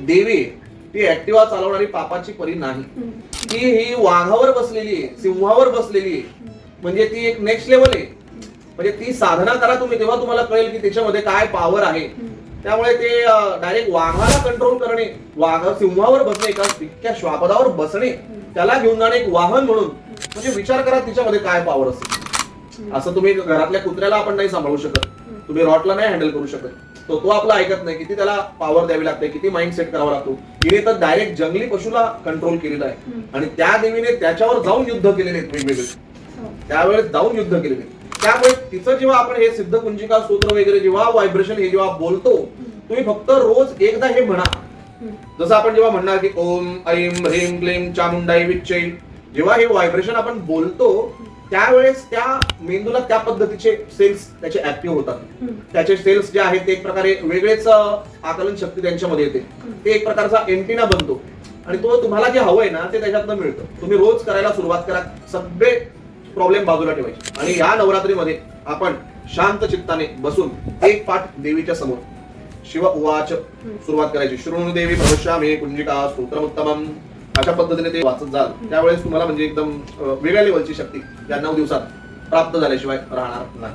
देवी ती ऍक्टिव्हा चालवणारी पापाची परी नाही. ती ही वाघावर बसलेली आहे, सिंहावर बसलेली आहे. म्हणजे ती एक नेक्स्ट लेवल आहे. म्हणजे ती साधना करा तुम्ही, तेव्हा तुम्हाला कळेल की त्याच्यामध्ये काय पॉवर आहे. त्यामुळे ते डायरेक्ट वाघाला कंट्रोल करणे, सिंहावर बसणे, एका इतक्या श्वापदावर बसणे, त्याला घेऊन जाणे एक वाहन म्हणून. म्हणजे विचार करा तिच्यामध्ये काय पॉवर असेल. असं तुम्ही घरातल्या कुत्र्याला आपण नाही सांभाळू शकत, तुम्ही रॉटला नाही हँडल करू शकत. तो आपला ऐकत नाही. किती त्याला पॉवर द्यावी लागते, किती माइंड सेट करावा लागतो. हिने तर डायरेक्ट जंगली पशुला कंट्रोल केलेला आहे. आणि त्या देवीने त्याच्यावर जाऊन युद्ध केलेले आहेत वेगवेगळे, त्यावेळेस जाऊन युद्ध केलेले. त्यामुळे तिचं जेव्हा आपण हे सिद्ध कुंजिका स्तोत्र वगैरे जेव्हा व्हायब्रेशन हे जेव्हा बोलतो, तुम्ही फक्त रोज एकदा हे म्हणा. जसं आपण जेव्हा म्हणणार की ओम ऐम ह्रीम क्लीम चामुंडाई विच्चै, जेव्हा हे व्हायब्रेशन आपण बोलतो त्यावेळेस त्या मेंदूला त्या पद्धतीचे सेल्स त्याचे ऍक्टिव्ह होतात. त्याचे सेल्स जे आहेत ते एक प्रकारे वेगळेच आकलन शक्ती त्यांच्यामध्ये येते. ते एक प्रकारचा एंटिना बनतो आणि तो तुम्हाला जे हवंय ना ते त्याच्यातनं मिळतं. तुम्ही रोज करायला सुरुवात करा, सगळे प्रॉब्लेम बाजूला ठेवायचे. आणि या नवरात्रीमध्ये आपण शांत चित्ताने बसून एक पाठ देवीच्या समोर शिव उवाच सुरुवात करायची. शृणु देवी भविष्यामि कुंजिका स्तोत्रमुत्तमम्, अशा पद्धतीने ते वाचत जाल त्यावेळेस तुम्हाला म्हणजे एकदम वेगळ्या लेवलची शक्ती या 9 दिवसात प्राप्त झाल्याशिवाय राहणार नाही.